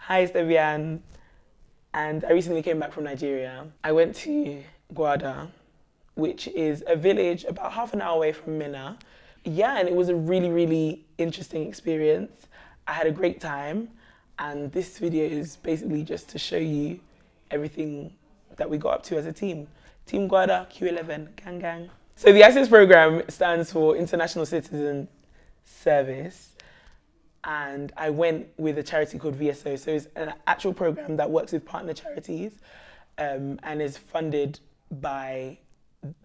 Hi, it's Debbie-Anne, and I recently came back from Nigeria. I went to Gwada, which is a village about half an hour away from Minna. Yeah, and it was a really, really interesting experience. I had a great time, and this video is basically just to show you everything that we got up to as a team. Team Gwada, Q11, gang gang. So the ICS program stands for International Citizen Service, and I went with a charity called VSO. So it's an actual program that works with partner charities and is funded by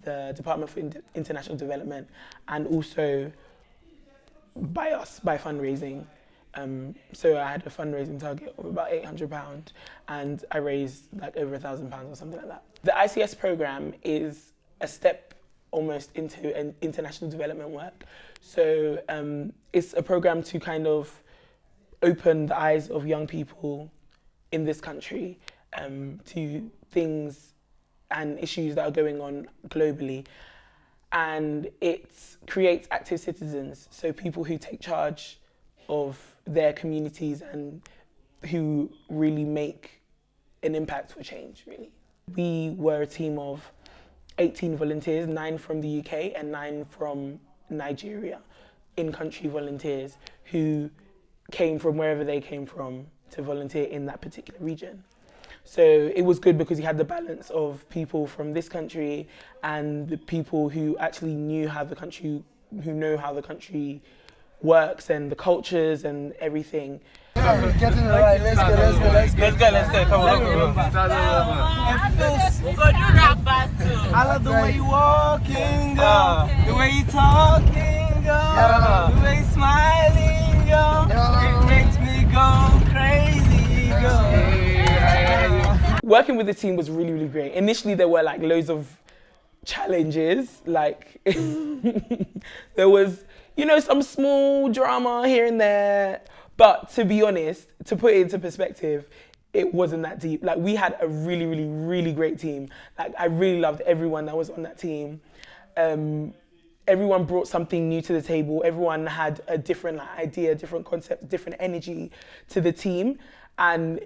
the Department for International Development and also by us, by fundraising. So I had a fundraising target of about £800 and I raised like over £1,000 or something like that. The ICS program is a step almost into an international development work. So it's a program to kind of open the eyes of young people in this country to things and issues that are going on globally. And it creates active citizens, so people who take charge of their communities and who really make an impact for change, really. We were a team of 18 volunteers, 9 from the UK and 9 from Nigeria, in-country volunteers who came from wherever they came from to volunteer in that particular region. So it was good because you had the balance of people from this country and the people who actually knew how the country, who know how the country works and the cultures and everything. We're getting it right. Let's go. Come on. I love the way you walking, girl. The way you talking, girl. The way you smiling, girl. It makes me go crazy, girl. Working with the team was really, really great. Initially, there were like loads of challenges. Like there was, you know, some small drama here and there. But to be honest, to put it into perspective, it wasn't that deep. Like we had a really, really, really great team. Like I really loved everyone that was on that team. Everyone brought something new to the table. Everyone had a different idea, different concept, different energy to the team. And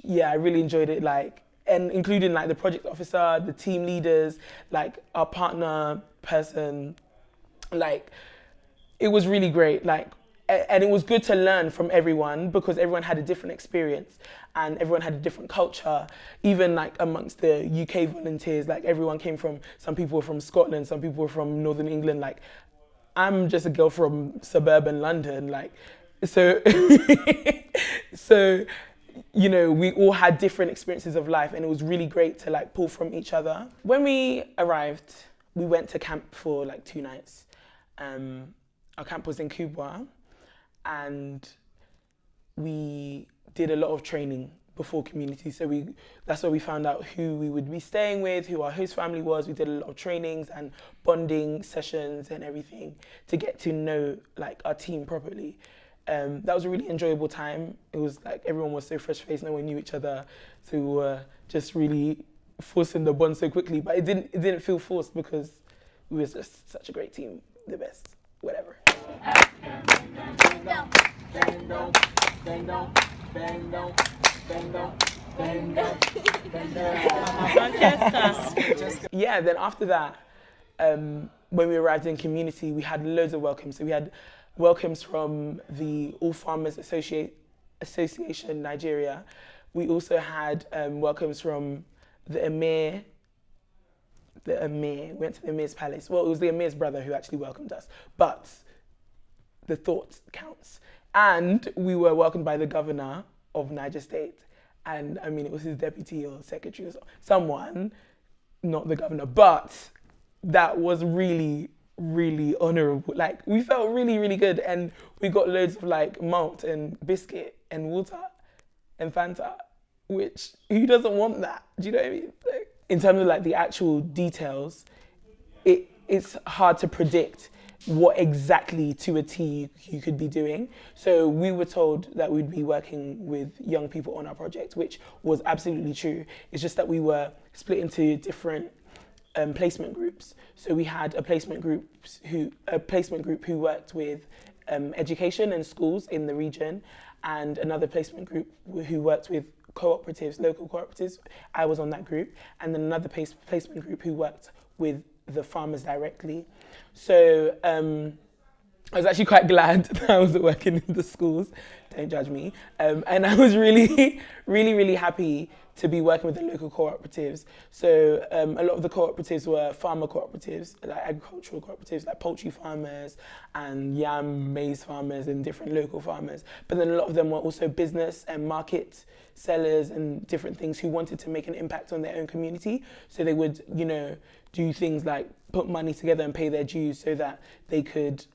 yeah, I really enjoyed it. Like, and including like the project officer, the team leaders, like our partner person, like it was really great. Like, and it was good to learn from everyone because everyone had a different experience and everyone had a different culture. Even like amongst the UK volunteers, like everyone came from, some people were from Scotland, some people were from Northern England. Like I'm just a girl from suburban London. Like, so, so, you know, we all had different experiences of life and it was really great to like pull from each other. When we arrived, we went to camp for like 2 nights. Our camp was in Kubwa. And we did a lot of training before community. So that's where we found out who we would be staying with, who our host family was. We did a lot of trainings and bonding sessions and everything to get to know like our team properly. That was a really enjoyable time. It was like everyone was so fresh-faced, no one knew each other. So we were just really forcing the bond so quickly. But it didn't feel forced because we were just such a great team, the best, whatever. Yeah, then after that, when we arrived in community, we had loads of welcomes. So we had welcomes from the All Farmers Association Nigeria. We also had welcomes from the Emir. We went to the Emir's palace. Well, it was the Emir's brother who actually welcomed us, but the thought counts. And we were welcomed by the governor of Niger State. And I mean, it was his deputy or secretary or someone, not the governor, but that was really, really honorable. Like we felt really, really good. And we got loads of like malt and biscuit and water and Fanta, which who doesn't want that? Do you know what I mean? Like, in terms of like the actual details, it's hard to predict what exactly to a T you could be doing. So we were told that we'd be working with young people on our project, which was absolutely true. It's just that we were split into different placement groups. So we had a placement group who worked with education and schools in the region, and another placement group who worked with cooperatives, local cooperatives. I was on that group, and then another placement group who worked with the farmers directly. So I was actually quite glad that I wasn't working in the schools, don't judge me. And I was really, really, really happy to be working with the local cooperatives. So a lot of the cooperatives were farmer cooperatives, like agricultural cooperatives, like poultry farmers and yam, maize farmers and different local farmers. But then a lot of them were also business and market sellers and different things who wanted to make an impact on their own community. So they would, you know, do things like put money together and pay their dues so that they could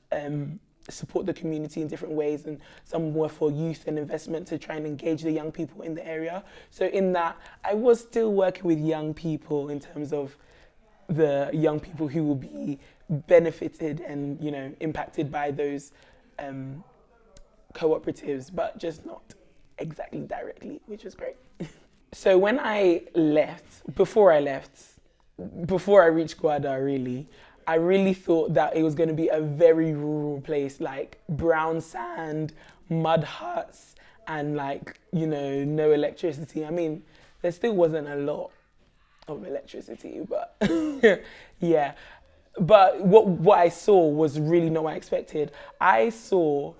support the community in different ways, and some were for youth and investment to try and engage the young people in the area. So in that, I was still working with young people in terms of the young people who will be benefited and, you know, impacted by those cooperatives, but just not exactly directly, which was great. So when I left, before I reached Gwada really, I really thought that it was going to be a very rural place, like brown sand, mud huts, and like, you know, no electricity. I mean, there still wasn't a lot of electricity, but yeah. But what I saw was really not what I expected. I saw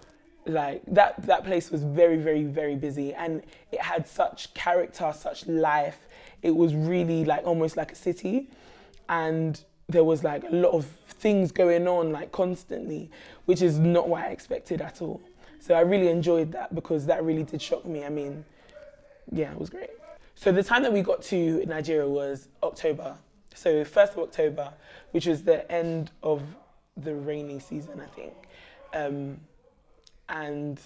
like that place was very, very, very busy, and it had such character, such life. It was really like almost like a city, and there was like a lot of things going on like constantly, which is not what I expected at all. So I really enjoyed that because that really did shock me. I mean, yeah, it was great. So the time that we got to Nigeria was October. So 1st of October, which was the end of the rainy season, I think. And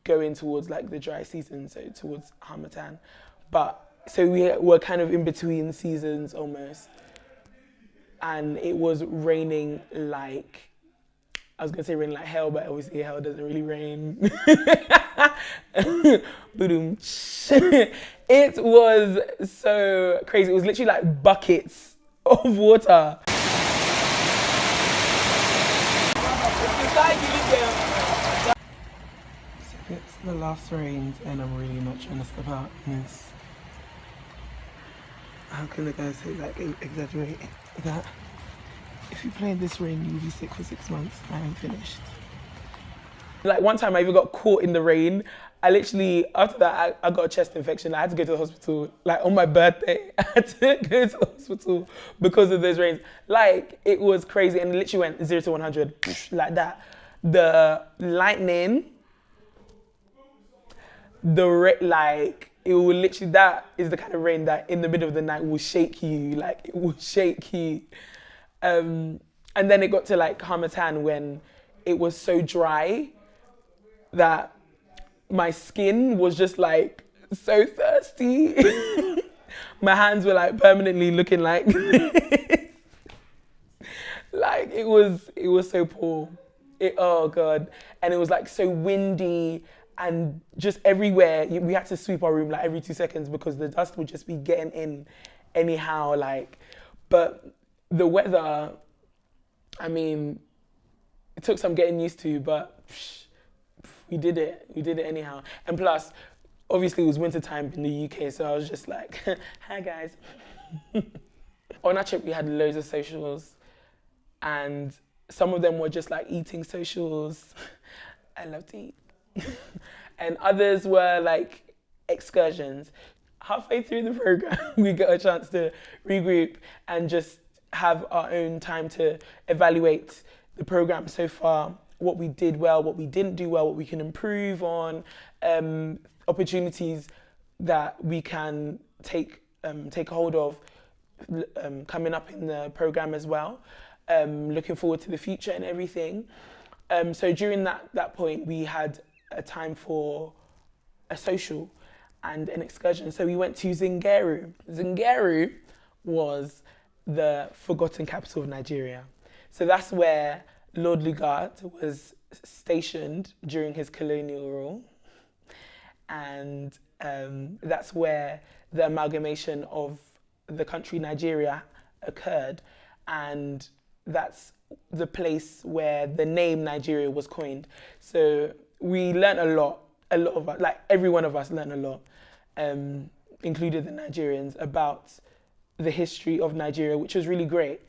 going towards like the dry season, so towards Harmattan. But so we were kind of in between seasons almost. And it was raining like, I was gonna say raining like hell, but obviously hell doesn't really rain. Boom. It was so crazy. It was literally like buckets of water. It's the last rains and I'm really not trying to step out in this. How can the guys say like exaggerate that? If you play in this rain, you'll be sick for 6 months. I am finished. Like one time I even got caught in the rain. I literally, after that, I got a chest infection. I had to go to the hospital. Like on my birthday, I had to go to the hospital because of those rains. Like it was crazy, and it literally went 0 to 100 like that. The lightning, like it will literally, that is the kind of rain that in the middle of the night will shake you. Like it will shake you. And then it got to like Harmattan when it was so dry that my skin was just like so thirsty. My hands were like permanently looking like like it was so poor. Oh God. And it was like so windy and just everywhere. We had to sweep our room like every 2 seconds because the dust would just be getting in anyhow. Like, but the weather, I mean, it took some getting used to, but we did it. We did it anyhow. And plus, obviously it was winter time in the UK, so I was just like, hi guys. On our trip, we had loads of socials, and some of them were just like eating socials. I love to eat. And others were like excursions. Halfway through the program, we got a chance to regroup and just have our own time to evaluate the program so far, what we did well, what we didn't do well, what we can improve on, opportunities that we can take hold of coming up in the program as well, looking forward to the future and everything. So during that point, we had a time for a social and an excursion. So we went to Zingeru. Zingeru was the forgotten capital of Nigeria. So that's where Lord Lugard was stationed during his colonial rule. And that's where the amalgamation of the country Nigeria occurred. And that's the place where the name Nigeria was coined. So we learned a lot a lot of us, like every one of us learned a lot, including the Nigerians, about the history of Nigeria, which was really great.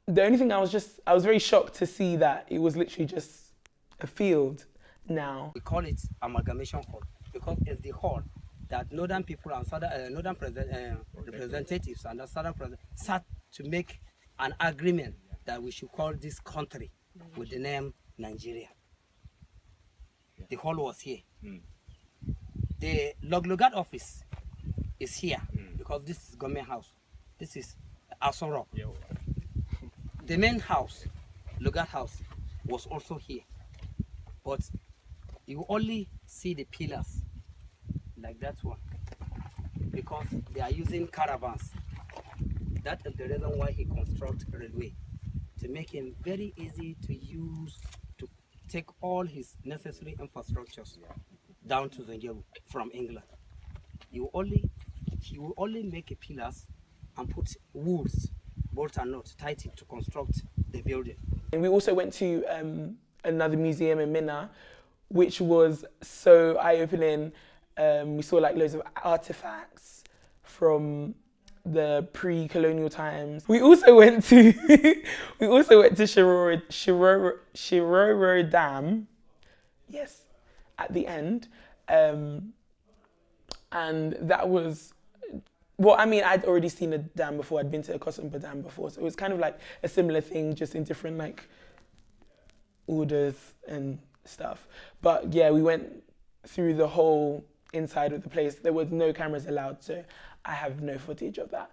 The only thing I was very shocked to see that it was literally just a field now. We call it amalgamation hall because it's the hall that northern people and southern representatives and the southern sat to make an agreement that we should call this country with the name Nigeria. The hall was here. The Loglogat office is here because this is government house. This is Asoro. The main house, Logat house, was also here. But you only see the pillars like that one because they are using caravans. That is the reason why he constructed railway, to make him very easy to use, to take all his necessary infrastructures down to Zanjeru from England. He will only make a pillars and put woods, bolt and nut, tight it to construct the building. And we also went to another museum in Minna, which was so eye-opening. We saw like loads of artifacts from the pre-colonial times. We also went to Shiroro Dam, yes, at the end, and that was, well, I mean, I'd already seen a dam before. I'd been to a Kosomba Dam before, so it was kind of like a similar thing, just in different like orders and stuff. But yeah, we went through the whole inside of the place. There was no cameras allowed, so I have no footage of that.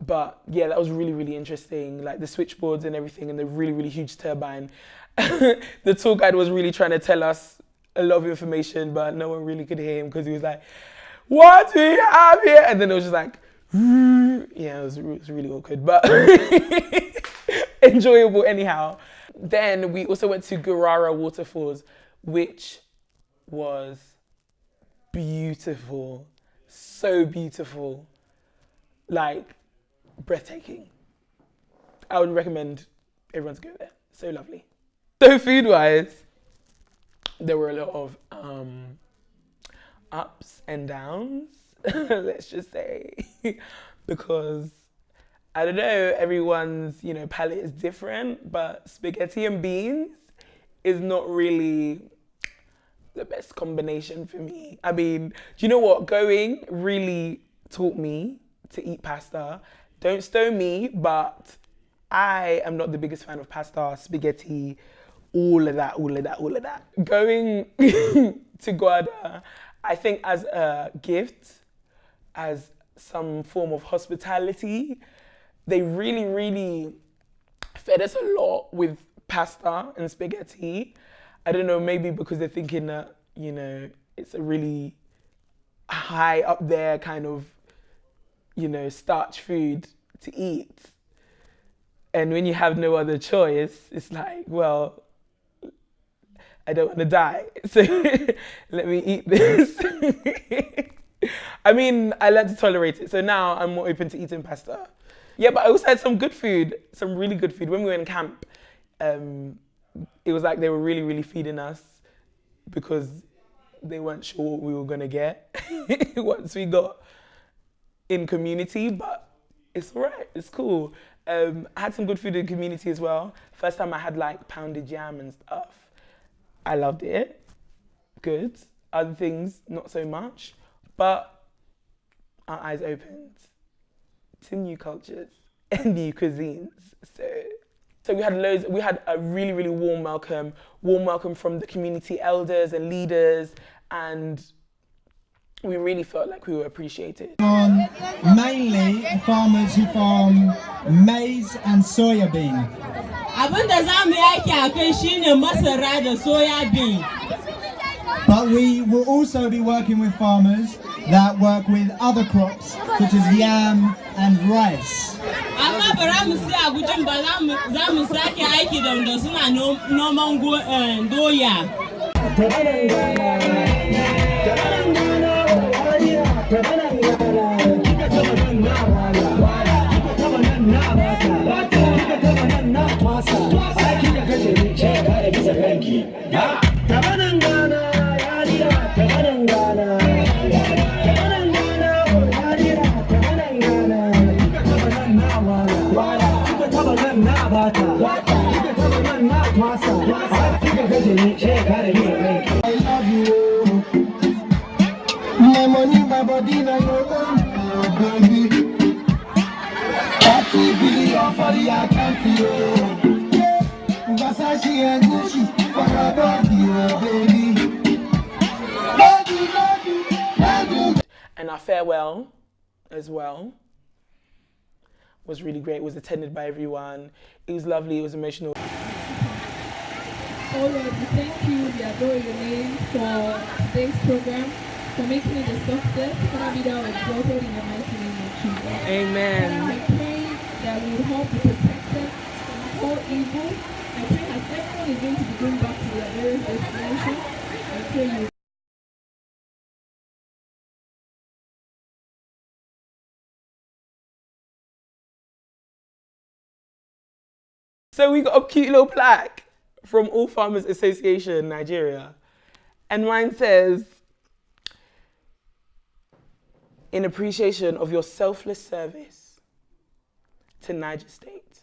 But yeah, that was really, really interesting. Like the switchboards and everything, and the really, really huge turbine. The tour guide was really trying to tell us a lot of information, but no one really could hear him because he was like, "What do we have here?" And then it was just like, yeah, it was really awkward, but enjoyable anyhow. Then we also went to Gwada Waterfalls, which was beautiful, so beautiful, like breathtaking. I would recommend everyone to go there, so lovely. So food-wise, there were a lot of ups and downs, let's just say, because I don't know, everyone's, palate is different, but spaghetti and beans is not really the best combination for me. I mean, do you know what? Going really taught me to eat pasta. Don't stone me, but I am not the biggest fan of pasta, spaghetti, all of that. Going to Gwada, I think as a gift, as some form of hospitality, they really, really fed us a lot with pasta and spaghetti. I don't know, maybe because they're thinking that, it's a really high up there kind of, starch food to eat. And when you have no other choice, it's like, well, I don't want to die, so let me eat this. I mean, I learned to tolerate it, so now I'm more open to eating pasta. Yeah, but I also had some good food, some really good food. When we were in camp, it was like they were really, really feeding us because they weren't sure what we were gonna get once we got in community, but it's all right, it's cool. I had some good food in community as well. First time I had like pounded yam and stuff. I loved it, good. Other things, not so much, but our eyes opened to new cultures and new cuisines. So we had a really, really warm welcome from the community elders and leaders, and we really felt like we were appreciated. Mainly farmers who farm maize and soya bean. But we will also be working with farmers that work with other crops such as yam and rice. Tabanan Ghana. money, my body, now your own, baby. 30 billion for the account, yeah. Versace and Gucci for my body, baby. And our farewell as well was really great. It was attended by everyone. It was lovely. It was emotional. Oh Lord, we thank you, we adore your name for today's program, for making it a success. Father, be thou exalted in the mighty name of Jesus. Amen. I pray that we will all be protected from all evil. I pray that everyone is going to be going back to their various destinations. I pray you. So we got a cute little plaque from All Farmers Association Nigeria. And mine says, in appreciation of your selfless service to Niger State,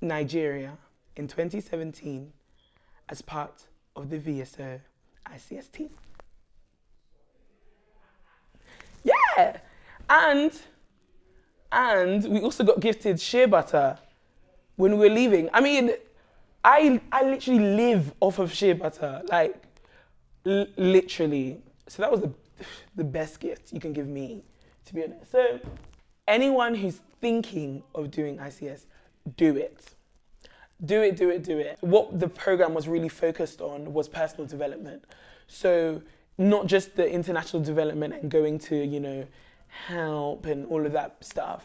Nigeria, in 2017, as part of the VSO ICS team. Yeah, and we also got gifted shea butter when we were leaving. I mean, I literally live off of shea butter, like literally. So that was the best gift you can give me, to be honest. So anyone who's thinking of doing ICS, do it. Do it, do it, do it. What the program was really focused on was personal development. So not just the international development and going to, you know, help and all of that stuff,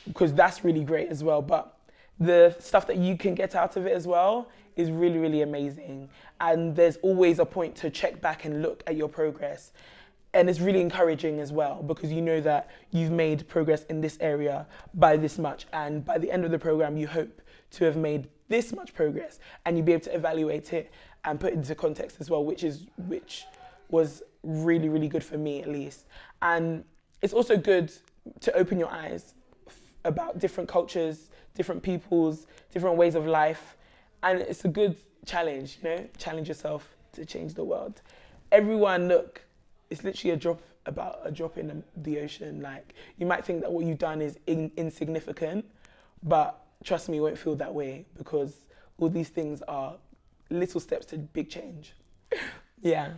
because that's really great as well. But the stuff that you can get out of it as well is really, really amazing. And there's always a point to check back and look at your progress. And it's really encouraging as well, because you know that you've made progress in this area by this much. And by the end of the program, you hope to have made this much progress, and you'll be able to evaluate it and put it into context as well, which was really, really good for me, at least. And it's also good to open your eyes about different cultures, different peoples, different ways of life. And it's a good challenge, you know, challenge yourself to change the world. Everyone, look, it's literally a drop in the ocean. Like, you might think that what you've done is insignificant, but trust me, you won't feel that way, because all these things are little steps to big change. Yeah.